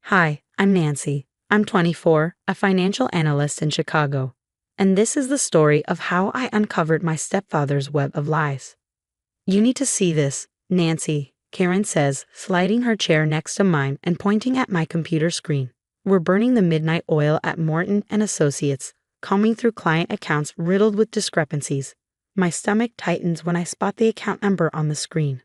Hi, I'm Nancy. I'm 24, a financial analyst in Chicago. And this is the story of how I uncovered my stepfather's web of lies. You need to see this, Nancy, Karen says, sliding her chair next to mine and pointing at my computer screen. We're burning the midnight oil at Morton and Associates, combing through client accounts riddled with discrepancies. My stomach tightens when I spot the account number on the screen.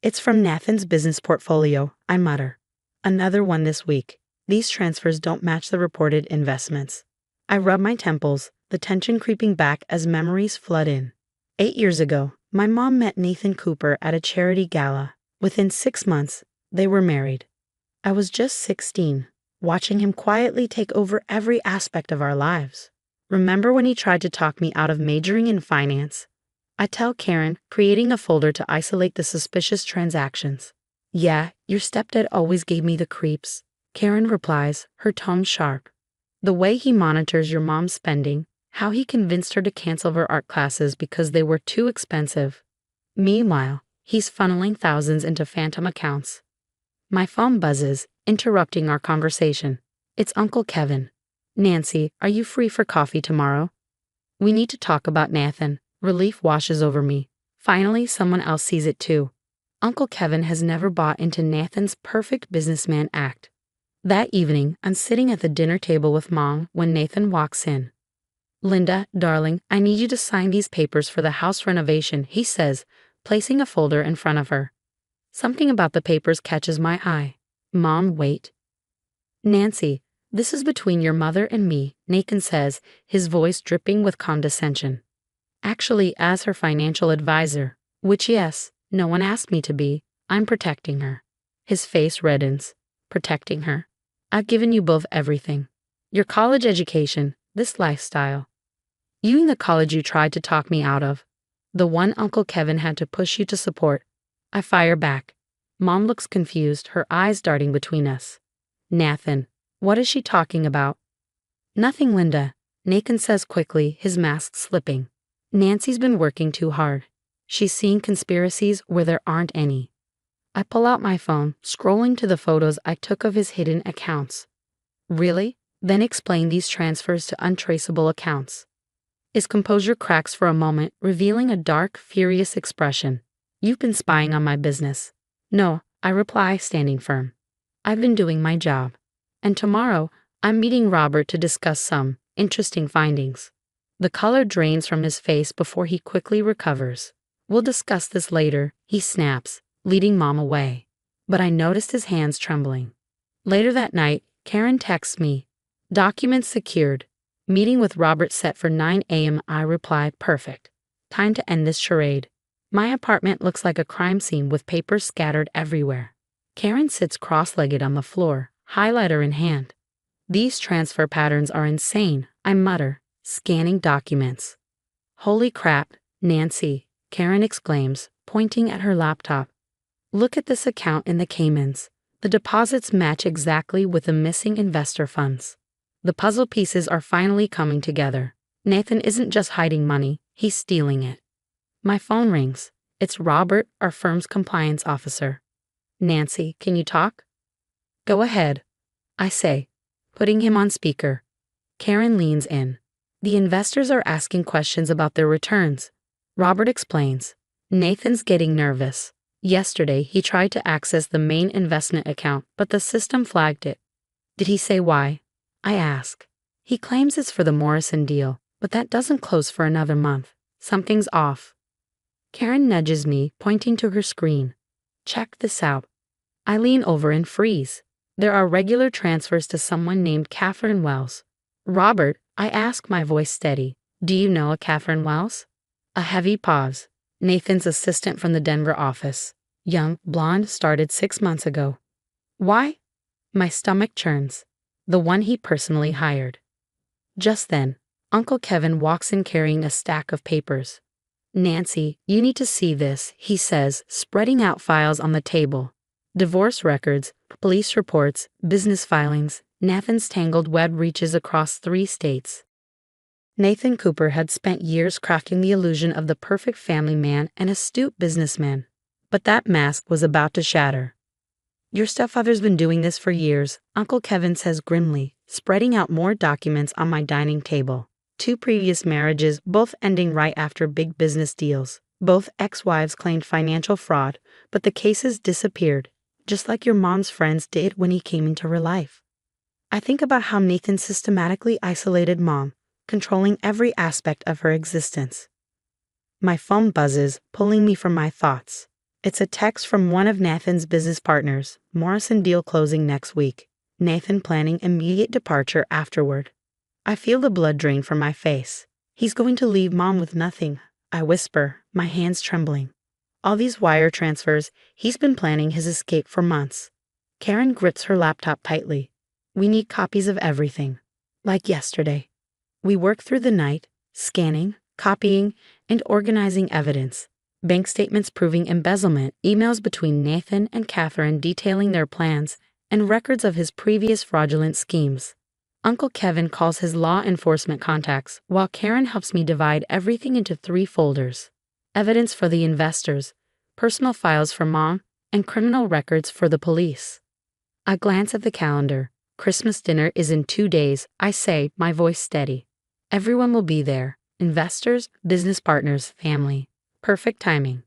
It's from Nathan's business portfolio, I mutter. Another one this week. These transfers don't match the reported investments. I rub my temples, the tension creeping back as memories flood in. 8 years ago, my mom met Nathan Cooper at a charity gala. Within 6 months, they were married. I was just 16, watching him quietly take over every aspect of our lives. Remember when he tried to talk me out of majoring in finance? I tell Karen, creating a folder to isolate the suspicious transactions. Yeah, your stepdad always gave me the creeps, Karen replies, her tone sharp. The way he monitors your mom's spending, how he convinced her to cancel her art classes because they were too expensive. Meanwhile, he's funneling thousands into phantom accounts. My phone buzzes, interrupting our conversation. It's Uncle Kevin. Nancy, are you free for coffee tomorrow? We need to talk about Nathan. Relief washes over me. Finally, someone else sees it too. Uncle Kevin has never bought into Nathan's perfect businessman act. That evening, I'm sitting at the dinner table with Mom when Nathan walks in. Linda, darling, I need you to sign these papers for the house renovation, he says, placing a folder in front of her. Something about the papers catches my eye. Mom, wait. Nancy, this is between your mother and me, Nathan says, his voice dripping with condescension. Actually, as her financial advisor, which yes, no one asked me to be, I'm protecting her. His face reddens. Protecting her. I've given you both everything. Your college education, this lifestyle. You and the college you tried to talk me out of. The one Uncle Kevin had to push you to support. I fire back. Mom looks confused, her eyes darting between us. Nathan, what is she talking about? Nothing, Linda, Nathan says quickly, his mask slipping. Nancy's been working too hard. She's seeing conspiracies where there aren't any. I pull out my phone, scrolling to the photos I took of his hidden accounts. Really? Then explain these transfers to untraceable accounts. His composure cracks for a moment, revealing a dark, furious expression. You've been spying on my business. No, I reply, standing firm. I've been doing my job. And tomorrow, I'm meeting Robert to discuss some interesting findings. The color drains from his face before he quickly recovers. We'll discuss this later, he snaps, leading Mom away. But I noticed his hands trembling. Later that night, Karen texts me. Documents secured. Meeting with Robert set for 9 a.m. I reply, perfect. Time to end this charade. My apartment looks like a crime scene with papers scattered everywhere. Karen sits cross-legged on the floor, highlighter in hand. These transfer patterns are insane, I mutter, scanning documents. Holy crap, Nancy, Karen exclaims, pointing at her laptop. Look at this account in the Caymans. The deposits match exactly with the missing investor funds. The puzzle pieces are finally coming together. Nathan isn't just hiding money, he's stealing it. My phone rings. It's Robert, our firm's compliance officer. Nancy, can you talk? Go ahead, I say, putting him on speaker. Karen leans in. The investors are asking questions about their returns. Robert explains. Nathan's getting nervous. Yesterday, he tried to access the main investment account, but the system flagged it. Did he say why? I ask. He claims it's for the Morrison deal, but that doesn't close for another month. Something's off. Karen nudges me, pointing to her screen. Check this out. I lean over and freeze. There are regular transfers to someone named Catherine Wells. Robert, I ask, my voice steady. Do you know a Catherine Wells? A heavy pause. Nathan's assistant from the Denver office. Young, blonde, started 6 months ago. Why? My stomach churns. The one he personally hired. Just then, Uncle Kevin walks in carrying a stack of papers. Nancy, you need to see this, he says, spreading out files on the table. Divorce records, police reports, business filings. Nathan's tangled web reaches across 3 states. Nathan Cooper had spent years crafting the illusion of the perfect family man and astute businessman. But that mask was about to shatter. Your stepfather's been doing this for years, Uncle Kevin says grimly, spreading out more documents on my dining table. 2 previous marriages, both ending right after big business deals. Both ex-wives claimed financial fraud, but the cases disappeared, just like your mom's friends did when he came into her life. I think about how Nathan systematically isolated Mom, controlling every aspect of her existence. My phone buzzes, pulling me from my thoughts. It's a text from one of Nathan's business partners, Morrison deal closing next week. Nathan planning immediate departure afterward. I feel the blood drain from my face. He's going to leave Mom with nothing, I whisper, my hands trembling. All these wire transfers, he's been planning his escape for months. Karen grips her laptop tightly. We need copies of everything. Like yesterday. We work through the night, scanning, copying, and organizing evidence. Bank statements proving embezzlement, emails between Nathan and Catherine detailing their plans, and records of his previous fraudulent schemes. Uncle Kevin calls his law enforcement contacts, while Karen helps me divide everything into 3 folders. Evidence for the investors, personal files for Mom, and criminal records for the police. I glance at the calendar. Christmas dinner is in 2 days, I say, my voice steady. Everyone will be there. Investors, business partners, family. Perfect timing.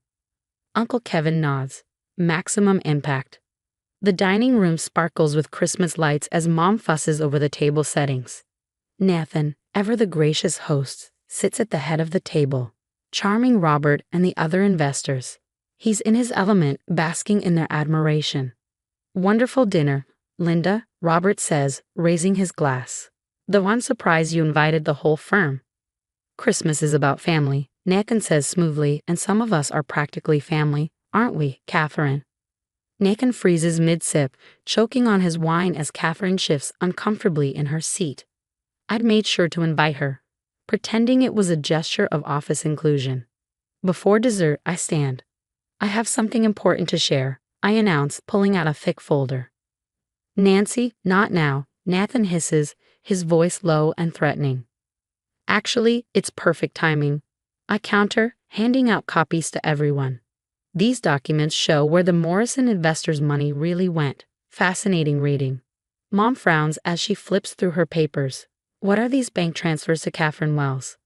Uncle Kevin nods. Maximum impact. The dining room sparkles with Christmas lights as Mom fusses over the table settings. Nathan, ever the gracious host, sits at the head of the table, charming Robert and the other investors. He's in his element, basking in their admiration. Wonderful dinner, Linda, Robert says, raising his glass. Though I'm surprised you invited the whole firm. Christmas is about family, Nathan says smoothly, and some of us are practically family, aren't we, Catherine? Nathan freezes mid-sip, choking on his wine as Catherine shifts uncomfortably in her seat. I'd made sure to invite her, pretending it was a gesture of office inclusion. Before dessert, I stand. I have something important to share, I announce, pulling out a thick folder. Nancy, not now, Nathan hisses, his voice low and threatening. Actually, it's perfect timing. I counter, handing out copies to everyone. These documents show where the Morrison investors' money really went. Fascinating reading. Mom frowns as she flips through her papers. What are these bank transfers to Catherine Wells?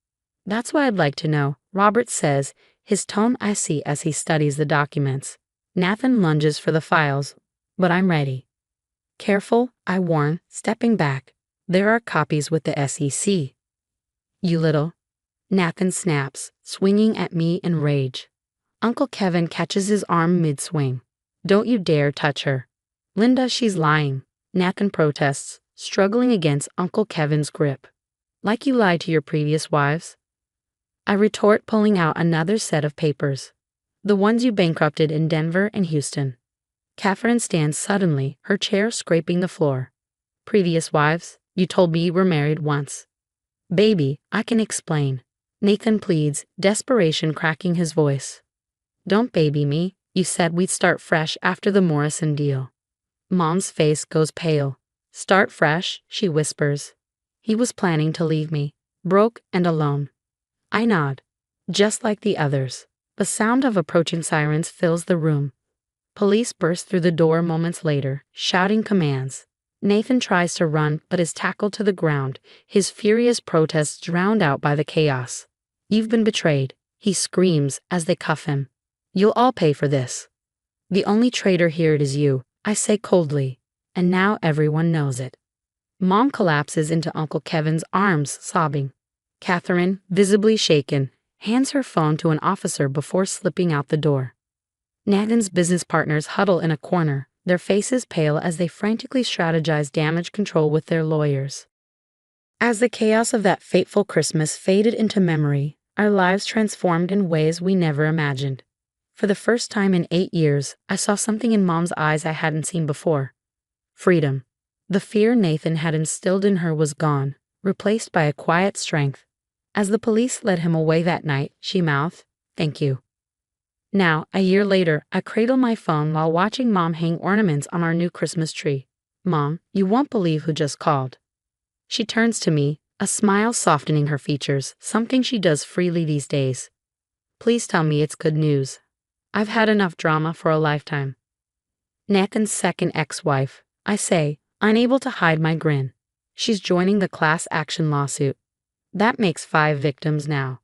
That's what I'd like to know, Robert says, his tone icy as he studies the documents. Nathan lunges for the files, but I'm ready. Careful, I warn, stepping back. There are copies with the SEC. You little. Nathan snaps, swinging at me in rage. Uncle Kevin catches his arm mid-swing. Don't you dare touch her. Linda, she's lying. Nathan protests, struggling against Uncle Kevin's grip. Like you lied to your previous wives? I retort, pulling out another set of papers. The ones you bankrupted in Denver and Houston. Catherine stands suddenly, her chair scraping the floor. Previous wives? You told me you were married once. Baby, I can explain. Nathan pleads, desperation cracking his voice. Don't baby me, you said we'd start fresh after the Morrison deal. Mom's face goes pale. Start fresh, she whispers. He was planning to leave me, broke and alone. I nod. Just like the others. The sound of approaching sirens fills the room. Police burst through the door moments later, shouting commands. Nathan tries to run but is tackled to the ground, his furious protests drowned out by the chaos. You've been betrayed, he screams as they cuff him. You'll all pay for this. The only traitor here is you, I say coldly, and now everyone knows it. Mom collapses into Uncle Kevin's arms, sobbing. Catherine, visibly shaken, hands her phone to an officer before slipping out the door. Nathan's business partners huddle in a corner, their faces pale as they frantically strategize damage control with their lawyers. As the chaos of that fateful Christmas faded into memory, our lives transformed in ways we never imagined. For the first time in 8 years, I saw something in Mom's eyes I hadn't seen before. Freedom. The fear Nathan had instilled in her was gone, replaced by a quiet strength. As the police led him away that night, she mouthed, "Thank you." Now, a year later, I cradle my phone while watching Mom hang ornaments on our new Christmas tree. Mom, you won't believe who just called. She turns to me, a smile softening her features, something she does freely these days. Please tell me it's good news. I've had enough drama for a lifetime. Nathan's second ex-wife, I say, unable to hide my grin. She's joining the class action lawsuit. That makes 5 victims now.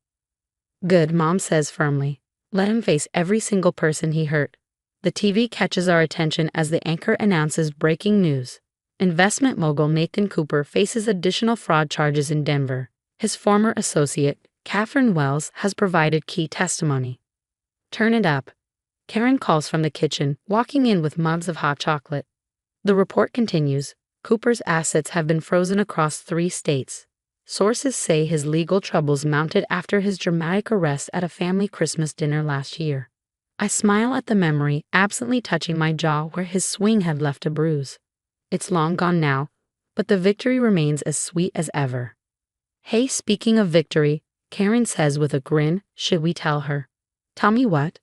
Good, Mom says firmly. Let him face every single person he hurt. The TV catches our attention as the anchor announces breaking news. Investment mogul Nathan Cooper faces additional fraud charges in Denver. His former associate, Catherine Wells, has provided key testimony. Turn it up. Karen calls from the kitchen, walking in with mugs of hot chocolate. The report continues. Cooper's assets have been frozen across 3 states. Sources say his legal troubles mounted after his dramatic arrest at a family Christmas dinner last year. I smile at the memory, absently touching my jaw where his swing had left a bruise. It's long gone now, but the victory remains as sweet as ever. Hey, speaking of victory, Karen says with a grin, should we tell her? Tell me what?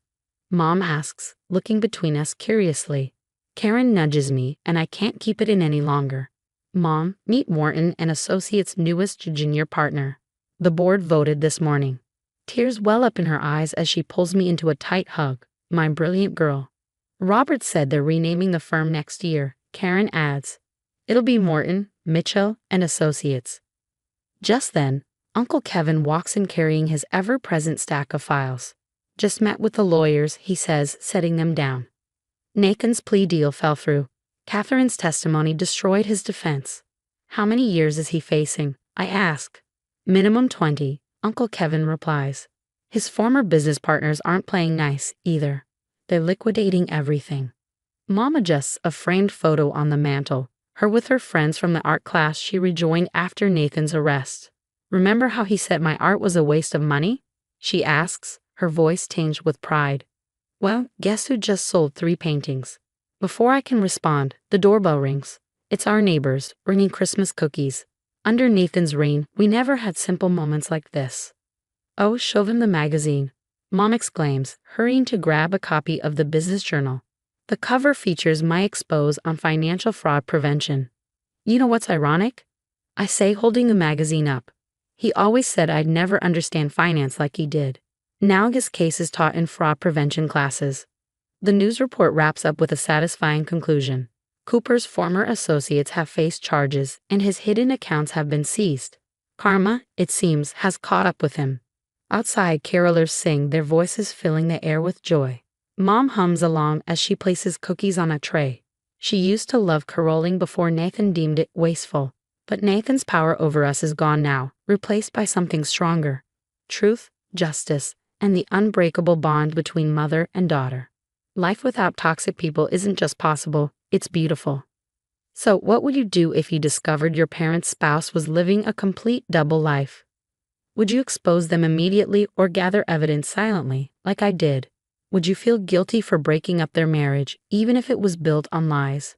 Mom asks, looking between us curiously. Karen nudges me, and I can't keep it in any longer. Mom, meet Morton and Associates' newest junior partner. The board voted this morning. Tears well up in her eyes as she pulls me into a tight hug. My brilliant girl. Robert said they're renaming the firm next year, Karen adds. It'll be Morton, Mitchell, and Associates. Just then, Uncle Kevin walks in carrying his ever-present stack of files. Just met with the lawyers, he says, setting them down. Nathan's plea deal fell through. Catherine's testimony destroyed his defense. How many years is he facing? I ask. Minimum 20, Uncle Kevin replies. His former business partners aren't playing nice, either. They're liquidating everything. Mom adjusts a framed photo on the mantel, her with her friends from the art class she rejoined after Nathan's arrest. Remember how he said my art was a waste of money? She asks, her voice tinged with pride. Well, guess who just sold 3 paintings? Before I can respond, the doorbell rings. It's our neighbors, bringing Christmas cookies. Under Nathan's reign, we never had simple moments like this. Oh, show them the magazine, Mom exclaims, hurrying to grab a copy of the business journal. The cover features my expose on financial fraud prevention. You know what's ironic? I say, holding the magazine up. He always said I'd never understand finance like he did. Now his case is taught in fraud prevention classes. The news report wraps up with a satisfying conclusion. Cooper's former associates have faced charges, and his hidden accounts have been seized. Karma, it seems, has caught up with him. Outside, carolers sing, their voices filling the air with joy. Mom hums along as she places cookies on a tray. She used to love caroling before Nathan deemed it wasteful. But Nathan's power over us is gone now, replaced by something stronger. Truth, justice, and the unbreakable bond between mother and daughter. Life without toxic people isn't just possible, it's beautiful. So, what would you do if you discovered your parent's spouse was living a complete double life? Would you expose them immediately or gather evidence silently, like I did? Would you feel guilty for breaking up their marriage, even if it was built on lies?